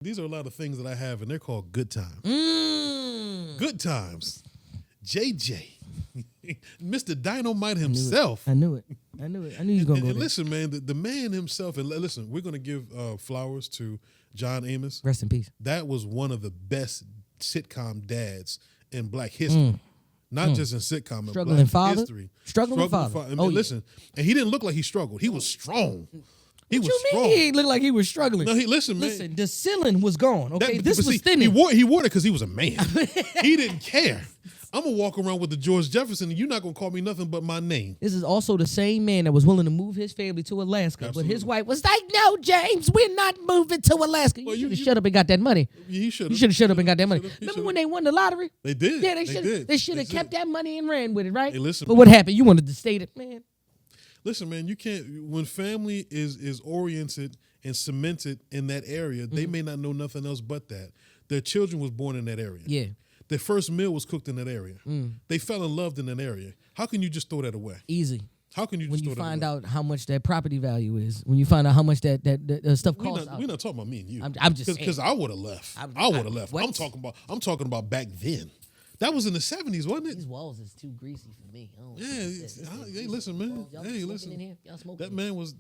These are a lot of things that I have, and they're called good times. Good times. JJ. Mr. Dynamite himself. I knew it. I knew he was going to go And there. listen, man, the man himself, and listen, we're going to give flowers to John Amos. Rest in peace. That was one of the best sitcom dads in Black history. Not just in sitcom, in Struggling Black father? history. Struggling father. I mean, Oh, yeah. listen, and he didn't look like he struggled. He was strong. He What was you strong. mean he looked like he was struggling? No, listen, man. Listen, the ceiling was gone. Okay, That- this but was see, thinning. He wore it because he was a man. He didn't care. I'm gonna walk around with the George Jefferson, and you're not gonna call me nothing but my name. This is also the same man that was willing to move his family to Alaska, but his Absolutely. wife was like, "No, James, we're not moving to Alaska." Well, You you- should have shut up and got that money. He should. You should have shut up and got that money. He Remember should've. when they won the lottery? They did. Yeah, They did. They should have They kept did. that money and ran with it, right? Hey, listen, but man. what happened? You wanted to state it, man. Listen, man, you can't. When family is oriented and cemented in that area, they may not know nothing else but that. Their children was born in that area. Yeah. Their first meal was cooked in that area. They fell in love in that area. How can you just throw that away? Easy. How can you When just you throw that find away? out how much that property value is, when you find out how much that stuff We're costs. not talking about me and you. I'm just saying. Because I would have left. I would have left. what? I'm talking about back then. That was in the 70s, wasn't it? These walls is too greasy for me. I don't Yeah, like this. hey, listen, man. Y'all Hey, smoking listen. in here? Y'all smoking? That man was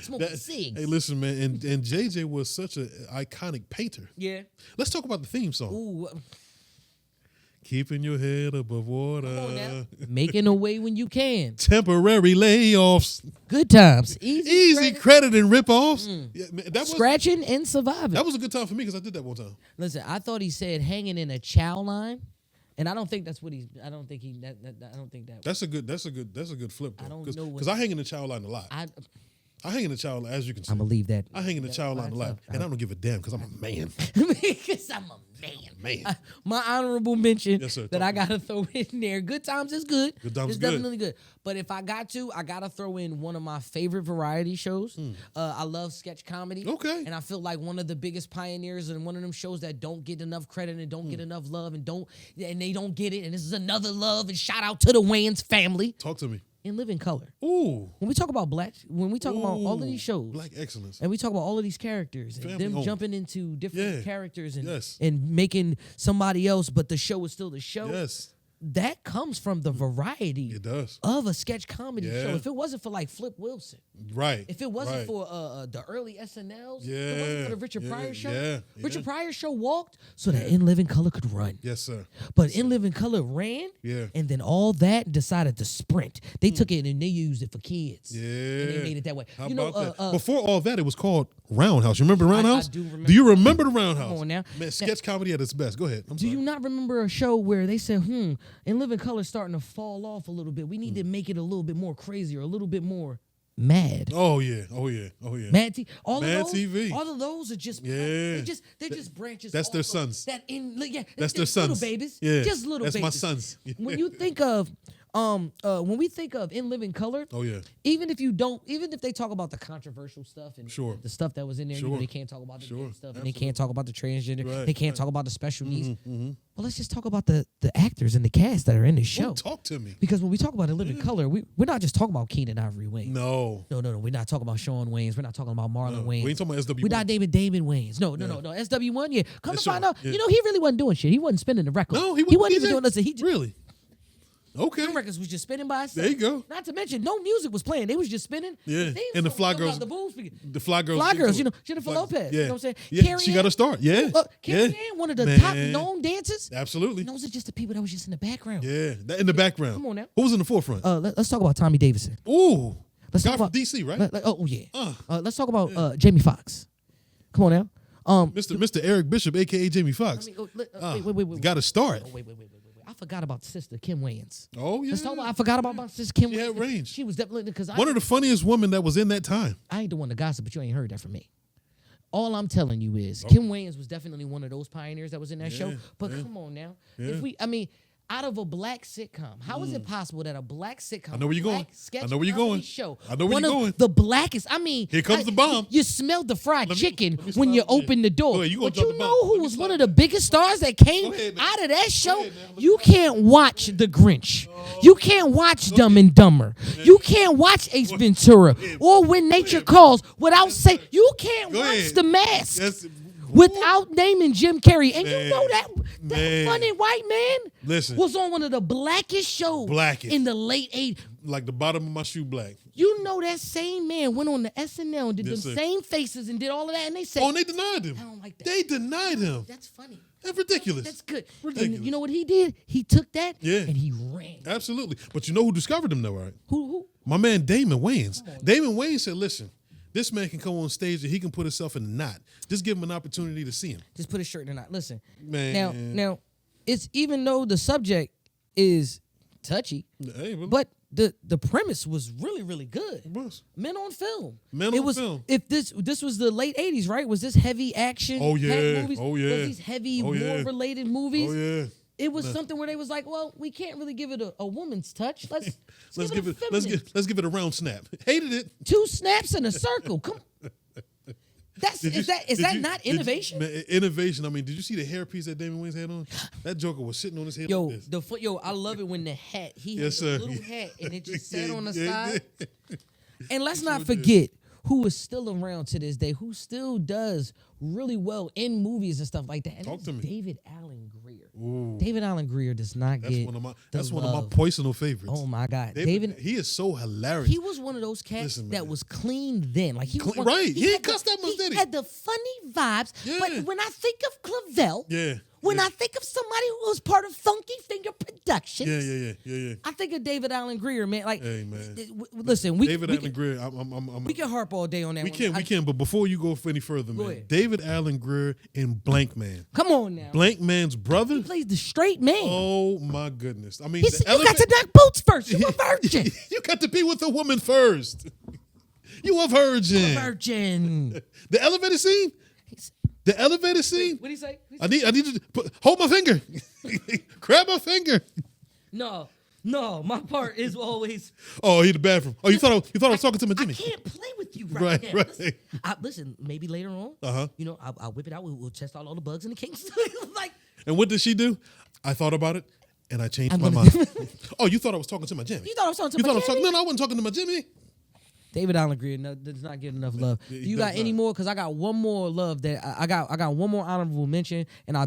Smoking cigs. Hey, listen, man, and JJ was such an iconic painter. Yeah. Let's talk about the theme song. Ooh, Keeping your head above water. come on now. Making a way when you can. Temporary layoffs. Good times. Easy credit and rip-offs. Yeah, man, Scratching and surviving. that was a good time for me because I did that one time. Listen, I thought he said hanging in a chow line, and I don't think that's what he's. I don't think he. I don't think that. That's a good flip. I don't know what- Because I hang in the child line a lot. I hang in the child line, as you can see. I believe that. I hang in the child line a lot, and I don't give a damn because I'm a man. Because I'm a man. Man. My honorable mention Yes, sir. that I gotta throw in there. Good times is good. Good times it's is good. definitely good. But if I gotta throw in one of my favorite variety shows. I love sketch comedy. Okay. And I feel like one of the biggest pioneers and one of them shows that don't get enough credit and don't get enough love and they don't get it. And this is another love and shout out to the Wayans family. Talk to me. In Living Color. Ooh. When we talk about when we talk about all of these shows, Black excellence. and we talk about all of these characters, and Family them owned. jumping into different Yeah. characters and Yes. and making somebody else, but the show is still the show. Yes, That comes from the variety it does. of a sketch comedy Yeah. show. If it wasn't for like Flip Wilson, Right. if it wasn't right. for the early SNLs, if it Yeah. wasn't for the Richard Yeah. Pryor show, Yeah. Richard Yeah. Pryor show walked so that In Living Color could run. Yes, sir. But In Living Color ran, Yeah. and then all that decided to sprint. They took it and they used it for kids. Yeah. And they made it that way. How you know, about that? Before all that, it was called Roundhouse. You remember the Roundhouse? do remember. Do you remember the Roundhouse? Come on now. Man, sketch comedy at its best. Go ahead. I'm Do sorry. you not remember a show where they said, In Living Color starting to fall off a little bit. We need to make it a little bit more crazy or a little bit more mad. Oh yeah. Oh yeah. Oh yeah. Mad TV. Mad TV. All of those are just Yeah. they're just branches. That's their off of sons. That's their just sons. Little babies. Yeah. Just little That's babies. my sons. When you think of when we think of In Living Color, Oh yeah. even if they talk about the controversial stuff and Sure. the stuff that was in there, Sure. they can't talk about the Sure. gay stuff and they can't talk about the transgender, Right, they can't right. talk about the special needs. Well, let's just talk about the actors and the cast that are in the show. Oh, talk to me. Because when we talk about In Living Color, we're not just talking about Keenan Ivory Wayans. No. No. We're not talking about Sean Wayans. We're not talking about Marlon Wayans. We ain't talking about SW1. We're not Damon Wayans. No. SW1, yeah. Come Yes, to find sir. out, Yeah. he really wasn't doing shit. He wasn't spinning the record. No, he wasn't DJ? even doing nothing. He just, Really? Okay. the records was just spinning by itself. There you go. Not to mention, no music was playing. They was just spinning. Yeah. theme And the song Fly coming out Girls- The boom speaker. The Fly Girls. Fly get Girls, to it. Jennifer Fly- Lopez. Yeah. You know what I'm saying? Yeah. Carrie She Ann. got to start. Yeah. Carrie yeah. Ann, one of the Man. top known dancers. Absolutely. And those are just the people that was just in the background. Yeah. That in the background. Come on now. Who was in the forefront? Let's talk about Tommy Davidson. Ooh. Let's Guy talk from about DC, right? Oh yeah. Let's talk about Jamie Foxx. Come on now. Mr. Eric Bishop, a.k.a. Jamie Foxx. Wait. Got to start. Wait. I forgot about sister Kim Wayans. Oh, yeah. Let's talk about. I forgot about my sister Kim. She had Wayans. range. She was definitely because One of the funniest women that was in that time. I ain't the one to gossip, but you ain't heard that from me. All I'm telling you is Kim Wayans was definitely one of those pioneers that was in that show. But come on now, out of a black sitcom, how is it possible that a black sitcom, I know where you're going. black sketch I know where you're comedy going. show, I know where one you're of going. the blackest. Here comes the bomb. You smelled the fried chicken let me when you smile. open the door. Go ahead, you gonna But drop you the bomb. know Let who me was smile. one of the biggest stars that came Go ahead, now. out of that show? ahead, now. You can't watch The Grinch. You can't watch Dumb and Dumber. You can't watch Ace Ventura or When Nature Calls without saying you can't Go watch ahead. The Mask. without naming Jim Carrey. And Man, you know that funny white man was on one of the blackest shows in the late 80s. Like the bottom of my shoe black. You know that same man went on the SNL and did the same faces and did all of that, and they said, "Oh, and they denied him. I don't like that. They denied him. That's funny. That's ridiculous. That's good. Ridiculous. And you know what he did? He took that and he ran. Absolutely. But you know who discovered him, though, right? Who? My man Damon Wayans. Damon Wayans said, "Listen, this man can come on stage and he can put himself in a knot. Just give him an opportunity to see him. Just put his shirt in a knot. Listen, man. Now, it's even though the subject is touchy, but the premise was really, really good. It was. Men on film. Film. If this was the late 80s, right? Was this heavy action? Oh yeah. Movies? Oh yeah. Was these heavy war-related movies? Oh yeah. It was something where they was like, well, we can't really give it a woman's touch. Let's give it a round snap. Hated it. 2 snaps in a circle. Come. Is that not innovation? Innovation. I mean, did you see the hairpiece that Damon Wayans had on? That joker was sitting on his head like this. I love it when the hat. He had a little hat and it just sat on the side. And let's not forget who is still around to this day, who still does really well in movies and stuff like that. And Talk to me. David Allen Greer. Ooh. David Allen Greer does not get That's one of my personal favorites. Oh my God, David, he is so hilarious. He was one of those cats that was clean then. Like he was right. He ain't cussed that much, did he? Had the funny vibes. Yeah. But when I think of Clavel, when I think of somebody who was part of Funky Finger Productions, yeah. I think of David Allen Greer, man. Like, hey, man. Listen, David Allen Greer. We can harp all day on that. We can. But before you go any further, man, ahead. David Allen Greer in Blank Man. Come on now. Blank Man's brother. He plays the straight man. Oh my goodness! I mean, you got to knock boots first. You a virgin. You got to be with a woman first. You a virgin. The elevator scene. The elevator scene. What did he say? I need you to hold my finger. Grab my finger. No, my part is always. Oh, he the bathroom. Oh, you thought I was talking to my Jimmy. I can't play with you right now. Right. Listen, maybe later on. I'll whip it out. We'll test out all the bugs and the kinks. Like. And what did she do? I thought about it and I changed my mind. Oh, you thought I was talking to my Jimmy? You thought I was talking to my Jimmy? No, I wasn't talking to my Jimmy. David Allen Greer does not get enough love. You got any more? Because I got one more love that I got one more honorable mention, and I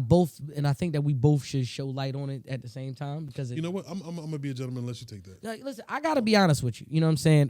think that we both should show light on it at the same time because you know what? I'm gonna be a gentleman unless you take that. Like, listen, I gotta be honest with you. You know what I'm saying?